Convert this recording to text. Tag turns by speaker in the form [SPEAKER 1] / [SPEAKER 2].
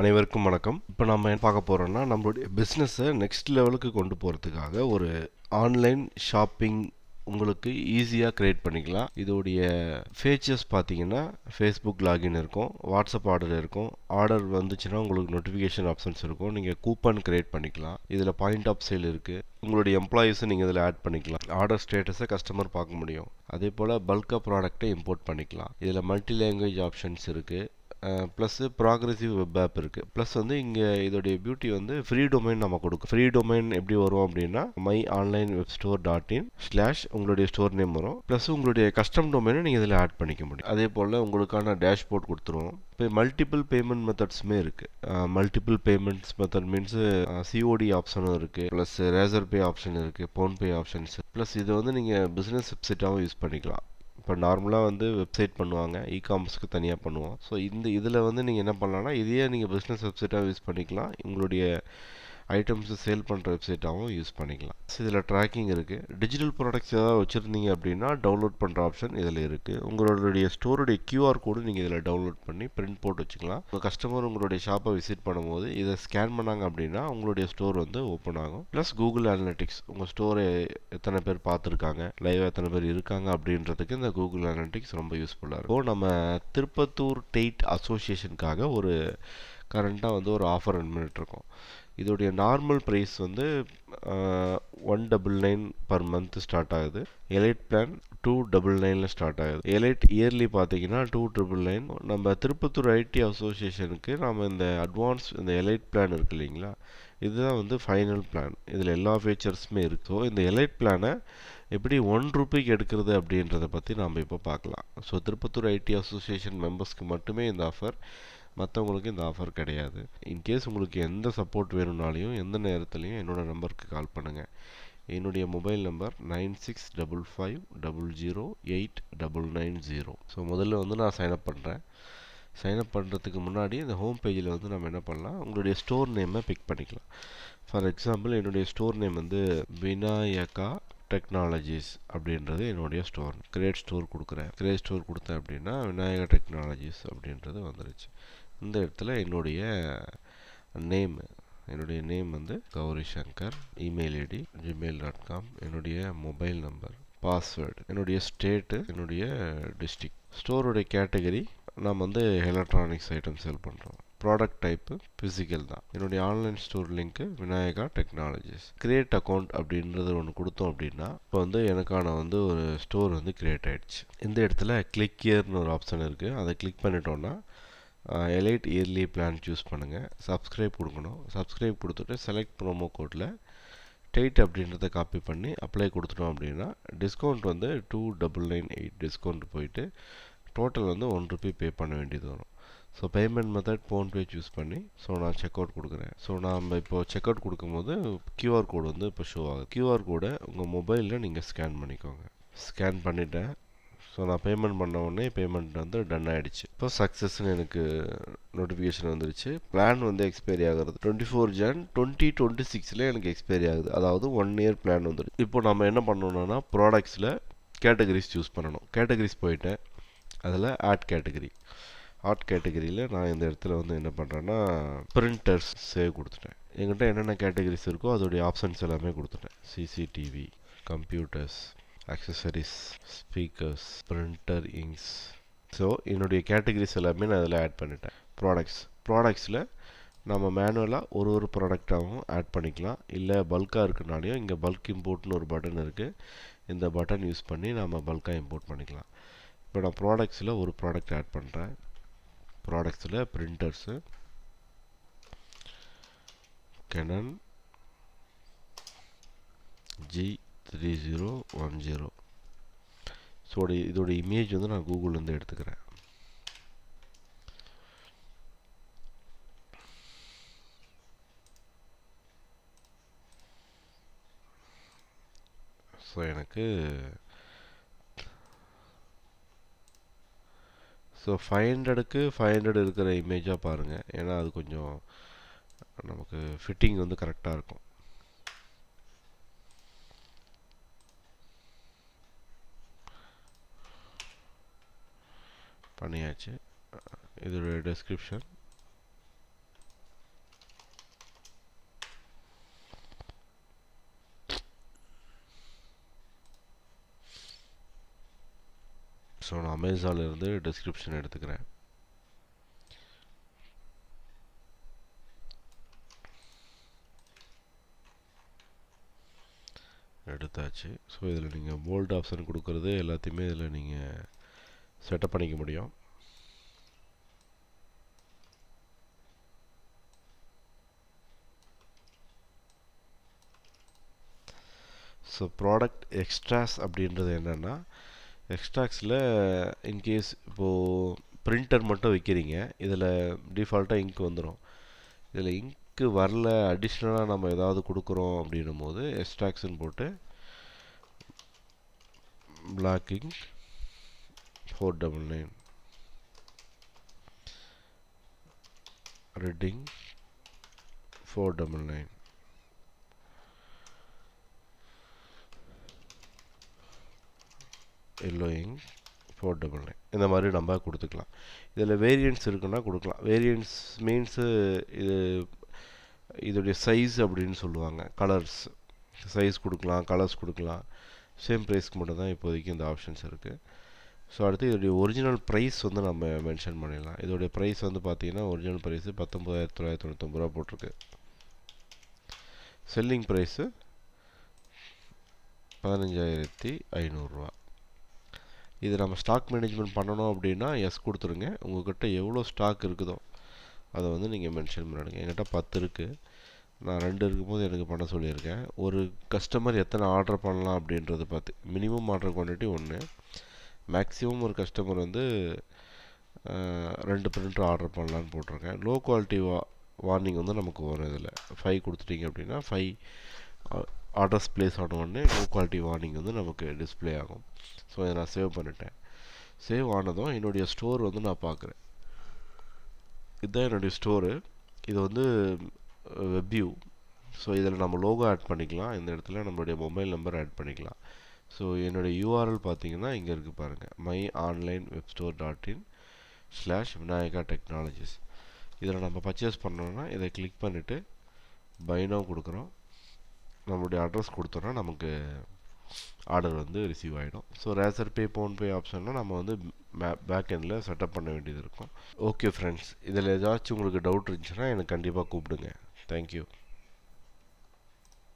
[SPEAKER 1] அனைவருக்கும் வணக்கம். இப்போ நம்ம என்ன பார்க்க போறோம்னா, நம்மளுடைய பிசினஸை நெக்ஸ்ட் லெவலுக்கு கொண்டு போறதுக்காக ஒரு ஆன்லைன் ஷாப்பிங் உங்களுக்கு ஈஸியாக கிரியேட் பண்ணிக்கலாம். இதோடைய ஃபீச்சர்ஸ் பார்த்தீங்கன்னா, ஃபேஸ்புக் லாகின் இருக்கும், வாட்ஸ்அப் ஆர்டர் இருக்கும். ஆர்டர் வந்துச்சுன்னா உங்களுக்கு நோட்டிஃபிகேஷன் ஆப்ஷன்ஸ் இருக்கும். நீங்கள் கூப்பன் கிரியேட் பண்ணிக்கலாம். இதில் பாயிண்ட் ஆஃப் சேல் இருக்குது. உங்களுடைய எம்ப்ளாயீஸை நீங்கள் இதில் ஆட் பண்ணிக்கலாம். ஆர்டர் ஸ்டேட்டஸை கஸ்டமர் பார்க்க முடியும். அதே போல் பல்காக ப்ராடக்ட்டை இம்போர்ட் பண்ணிக்கலாம். இதில் மல்டி லாங்குவேஜ் ஆப்ஷன்ஸ் இருக்குது. ப்ளஸ்ஸு ப்ராக்ரெசிவ் வெப் ஆப் இருக்குது. ப்ளஸ் வந்து இங்கே இதோடைய பியூட்டி வந்து ஃப்ரீ டொமைன் நம்ம கொடுக்கும். ஃப்ரீ டொமைன் எப்படி வரும் அப்படின்னா, my online web store .in / உங்களுடைய ஸ்டோர் நேம் வரும். ப்ளஸ் உங்களுடைய கஸ்டம் டொமைனை நீங்கள் இதில் ஆட் பண்ணிக்க முடியும். அதே போல் உங்களுக்கான டேஷ்போர்ட் கொடுத்துருவோம். இப்போ மல்டிபிள் பேமெண்ட் மெத்தட்ஸுமே இருக்குது. Multiple payments method means COD ஆப்ஷனும் இருக்குது, ப்ளஸ் ரேசர் பே ஆப்ஷன் இருக்குது, ஃபோன்பே ஆப்ஷன்ஸ். ப்ளஸ் இதை வந்து நீங்கள் பிஸ்னஸ் வெப்சைட்டாகவும் யூஸ் பண்ணிக்கலாம். இப்போ நார்மலாக வந்து வெப்சைட் பண்ணுவாங்க, இகாமர்ஸ்க்கு தனியாக பண்ணுவோம். ஸோ இதில் வந்து நீங்கள் என்ன பண்ணலாம்னா, இதையே நீங்கள் பிஸ்னஸ் வெப்சைட்டாக யூஸ் பண்ணிக்கலாம். உங்களுடைய ஐட்டம்ஸை சேல் பண்ணுற வெப்சைட்டாகவும் யூஸ் பண்ணிக்கலாம். இதில் ட்ராக்கிங் இருக்குது. டிஜிட்டல் ப்ராடக்ட்ஸ் ஏதாவது வச்சுருந்தீங்க அப்படின்னா டவுன்லோட் பண்ணுற ஆப்ஷன் இதில் இருக்குது. உங்களுடைய ஸ்டோருடைய QR கோடு நீங்கள் இதில் டவுன்லோட் பண்ணி பிரிண்ட் போட்டு வச்சுக்கலாம். உங்கள் கஸ்டமர் உங்களுடைய ஷாப்பை விசிட் பண்ணும்போது இதை ஸ்கேன் பண்ணாங்க அப்படின்னா உங்களுடைய ஸ்டோர் வந்து ஓப்பன் ஆகும். ப்ளஸ் கூகுள் அனலிட்டிக்ஸ், உங்கள் ஸ்டோரை எத்தனை பேர் பார்த்துருக்காங்க, லைவ் எத்தனை பேர் இருக்காங்க அப்படின்றதுக்கு இந்த கூகுள் அனலிட்டிக்ஸ் ரொம்ப யூஸ்ஃபுல்லாக இருக்கும். நம்ம திருப்பத்தூர் டெய்ட் அசோசியேஷனுக்காக ஒரு கரண்ட்டாக வந்து ஒரு ஆஃபர் ரன் பண்ணிகிட்ருக்கோம். இதோடைய நார்மல் ப்ரைஸ் வந்து 199 பர் மந்த் ஸ்டார்ட் ஆகுது. எலைட் பிளான் 299 ஸ்டார்ட் ஆகுது. எலைட் இயர்லி பார்த்தீங்கன்னா 299. நம்ம திருப்பத்தூர் ஐடி அசோசியேஷனுக்கு நம்ம இந்த அட்வான்ஸ் இந்த எலைட் பிளான் இருக்கு இல்லைங்களா, இதுதான் வந்து ஃபைனல் பிளான். இதில் எல்லா ஃபீச்சர்ஸுமே இருக்குது. ஸோ இந்த எலைட் பிளானை எப்படி ₹1 எடுக்கிறது அப்படின்றத பற்றி நாம் இப்போ பார்க்கலாம். ஸோ திருப்பத்தூர் ஐடி அசோசியேஷன் மெம்பர்ஸ்க்கு மட்டுமே இந்த ஆஃபர், மற்றவங்களுக்கு இந்த ஆஃபர் கிடையாது. இன்கேஸ் உங்களுக்கு எந்த சப்போர்ட் வேணும்னாலையும் எந்த நேரத்துலையும் என்னோடய நம்பருக்கு கால் பண்ணுங்கள். என்னுடைய மொபைல் நம்பர் 9655008990. ஸோ முதல்ல வந்து நான் சைன்அப் பண்ணுறேன். சைன்அப் பண்ணுறதுக்கு முன்னாடி இந்த ஹோம் பேஜில் வந்து நம்ம என்ன பண்ணலாம், உங்களுடைய ஸ்டோர் நேமை பிக் பண்ணிக்கலாம். ஃபார் எக்ஸாம்பிள் என்னுடைய ஸ்டோர் நேம் வந்து விநாயகா டெக்னாலஜிஸ் அப்படின்றது என்னுடைய ஸ்டோர். கிரேட் ஸ்டோர் கொடுக்குறேன். கிரேட் ஸ்டோர் கொடுத்தேன் அப்படின்னா விநாயகா டெக்னாலஜிஸ் அப்படின்றது வந்துருச்சு. இந்த இடத்துல என்னுடைய நேம் வந்து Gowri Shankar, email ID gmail.com, என்னுடைய மொபைல் நம்பர், பாஸ்வேர்டு, என்னுடைய ஸ்டேட்டு, என்னுடைய டிஸ்ட்ரிக்ட். ஸ்டோருடைய கேட்டகரி நாம் வந்து எலக்ட்ரானிக்ஸ் ஐட்டம் சேல் பண்ணுறோம். ப்ராடக்ட் டைப்பு ஃபிசிக்கல் தான். என்னுடைய online store link Vinayaka technologies. Create account அப்படின்றது ஒன்று கொடுத்தோம் அப்படின்னா இப்போ வந்து எனக்கான வந்து ஒரு ஸ்டோர் வந்து கிரியேட் ஆகிடுச்சு. இந்த இடத்துல கிளிக் இயர்னு ஒரு ஆப்ஷன் இருக்குது. அதை கிளிக் பண்ணிட்டோன்னா எலைட் இயர்லி பிளான் சூஸ் பண்ணுங்கள். சப்ஸ்கிரைப் கொடுக்கணும். சப்ஸ்கிரைப் கொடுத்துட்டு செலக்ட் ப்ரோமோ கோடில் டெய்ட் அப்படின்றத காப்பி பண்ணி அப்ளை கொடுத்துட்டோம் அப்படின்னா டிஸ்கவுண்ட் வந்து 2998 டிஸ்கவுண்ட் போயிட்டு டோட்டல் வந்து ₹1 பே பண்ண வேண்டியது வரும். So payment method PhonePe choose பண்ணி நான் செக் அவுட் கொடுக்குறேன். ஸோ நம்ம இப்போ செக் அவுட் கொடுக்கும்போது QR கோடு வந்து இப்போ ஷோ ஆகுது. QR கோடை உங்கள் மொபைலில் நீங்கள் ஸ்கேன் பண்ணிக்கோங்க. ஸ்கேன் பண்ணிவிட்டேன். ஸோ நான் பேமெண்ட் பண்ண உடனே பேமெண்ட் வந்து டன் ஆகிடுச்சு. இப்போ சக்ஸஸ்ன்னு எனக்கு நோட்டிஃபிகேஷன் வந்துருச்சு. பிளான் வந்து எக்ஸ்பைரி ஆகிறது 24 Jan 2026 எனக்கு எக்ஸ்பைரி ஆகுது. அதாவது 1 இயர் பிளான் வந்துடுது. இப்போ நம்ம என்ன பண்ணணும்னா ப்ராடக்ட்ஸில் கேட்டகரிஸ் சூஸ் பண்ணணும். கேட்டகரிஸ் போயிட்டேன். அதில் ஆட் கேட்டகரியில் நான் இந்த இடத்துல வந்து என்ன பண்ணுறேன்னா பிரிண்டர்ஸ் சேவ் கொடுத்துட்டேன். என்கிட்ட என்னென்ன கேட்டகரிஸ் இருக்கோ அதோடைய ஆப்ஷன்ஸ் எல்லாமே கொடுத்துட்டேன். CCTV, computers, accessories, speakers, printer, inks. So என்னுடைய கேட்டகரிஸ் எல்லாமே நான் அதில் ஆட் பண்ணிட்டேன். ப்ராடக்ட்ஸில் நம்ம மேனுவலாக ஒரு ப்ராடக்டாகவும் ஆட் பண்ணிக்கலாம். இல்லை பல்காக இருக்குனாலையும் இங்கே பல்க் இம்போர்ட்னு ஒரு பட்டன் இருக்குது. இந்த பட்டன் யூஸ் பண்ணி நம்ம பல்காக இம்போர்ட் பண்ணிக்கலாம். இப்போ நான் ப்ராடக்ட்ஸில் ஒரு ப்ராடக்ட் ஆட் பண்ணுறேன். ப்ராடக்ட்ஸில் பிரிண்டர்ஸு கெனன் G3010. ஸோ இதோட இமேஜ் வந்து நான் கூகுள்லேருந்து எடுத்துக்கிறேன். ஸோ எனக்கு 500க்கு 500 இருக்கிற இமேஜாக பாருங்கள். ஏன்னா அது கொஞ்சம் நமக்கு ஃபிட்டிங் வந்து கரெக்டாக இருக்கும். பண்ணியாச்சு. இதோட டெஸ்கிரிப்ஷன் ஸோ நான் அமேசான்லேருந்து டிஸ்கிரிப்ஷன் எடுத்துக்கிறேன். எடுத்தாச்சு. ஸோ இதில் நீங்கள் போல்ட் ஆப்ஷன் கொடுக்குறது எல்லாத்தையுமே இதில் நீங்கள் செட்டப் பண்ணிக்க முடியும். ஸோ ப்ராடக்ட் எக்ஸ்ட்ராஸ் அப்படின்றது என்னென்னா, எக்ஸ்ட்ராக்ஸில் இன்கேஸ் இப்போது பிரிண்டர் மட்டும் வைக்கிறீங்க, இதில் டிஃபால்ட்டாக இங்க் வந்துடும். இதில் இங்க்கு வரல, அடிஷ்னலாக நம்ம ஏதாவது கொடுக்குறோம் அப்படின்னும் போது எக்ஸ்ட்ராக்ஷன் போட்டு black ink 499, red ink 499, yellow ink 499, இந்த மாதிரி நம்ம கொடுத்துக்கலாம். இதில் வேரியன்ட்ஸ் இருக்குன்னா கொடுக்கலாம். வேரியன்ட்ஸ் மீன்ஸு இதோடைய சைஸ் அப்படின்னு சொல்லுவாங்க. கலர்ஸ் சைஸ் கொடுக்கலாம், கலர்ஸ் கொடுக்கலாம். சேம் ப்ரைஸ்க்கு மட்டும் தான் இப்போதைக்கு இந்த ஆப்ஷன்ஸ் இருக்குது. ஸோ அடுத்து இதோடைய ஒரிஜினல் ப்ரைஸ் வந்து நம்ம மென்ஷன் பண்ணிடலாம். இதோடைய ப்ரைஸ் வந்து பார்த்தீங்கன்னா ஒரிஜினல் ப்ரைஸு 19,999 ரூபா போட்டிருக்கு. செல்லிங் ப்ரைஸு 15,500 ரூபா. இது நம்ம ஸ்டாக் மேனேஜ்மெண்ட் பண்ணணும் அப்படின்னா எஸ் கொடுத்துருங்க. உங்கள்கிட்ட எவ்வளோ ஸ்டாக் இருக்குதோ அதை வந்து நீங்கள் மென்ஷன் பண்ணிடுங்க. என்கிட்ட 10 இருக்குது, நான் 2 இருக்கும்போது எனக்கு பண்ண சொல்லியிருக்கேன். ஒரு கஸ்டமர் எத்தனை ஆர்டர் பண்ணலாம் அப்படின்றத பார்த்து மினிமம் ஆர்டர் குவான்டிட்டி 1, மேக்ஸிமம் ஒரு கஸ்டமர் வந்து 2 பிரிண்டர் ஆர்டர் பண்ணலான்னு போட்டிருக்கேன். லோ குவாலிட்டி வார்னிங் வந்து நமக்கு வரும். இதில் 5 கொடுத்துட்டிங்க அப்படின்னா 5 ஆர்டர்ஸ் ப்ளேஸ் ஆன உடனே லோ குவாலிட்டி வார்னிங் வந்து நமக்கு டிஸ்பிளே ஆகும். ஸோ இதை நான் சேவ் பண்ணிட்டேன். சேவ் ஆனதும் என்னுடைய ஸ்டோர் வந்து நான் பார்க்குறேன். இதுதான் என்னுடைய ஸ்டோரு. இது வந்து வெப்வியூ. ஸோ இதில் நம்ம லோகோ ஆட் பண்ணிக்கலாம். இந்த இடத்துல நம்மளுடைய மொபைல் நம்பர் ஆட் பண்ணிக்கலாம். ஸோ என்னுடைய யூஆர்எல் பார்த்தீங்கன்னா இங்கே இருக்குது பாருங்கள், myonlinewebstore.in/vinayaka technologies. இதில் நம்ம பர்ச்சேஸ் பண்ணோன்னா இதை கிளிக் பண்ணிவிட்டு பை நவ் கொடுக்குறோம். நம்மளுடைய அட்ரஸ் கொடுத்தோன்னா நமக்கு ஆர்டர் வந்து ரிசீவ் ஆகிடும். ஸோ ரேசர் பே, ஃபோன்பே ஆப்ஷன்லாம் நம்ம வந்து பேக் எண்டில் செட்டப் பண்ண வேண்டியது இருக்கும். ஓகே ஃப்ரெண்ட்ஸ், இதில் ஏதாச்சும் உங்களுக்கு டவுட் இருந்துச்சுன்னா எனக்கு கண்டிப்பாக கூப்பிடுங்க. தேங்க்யூ.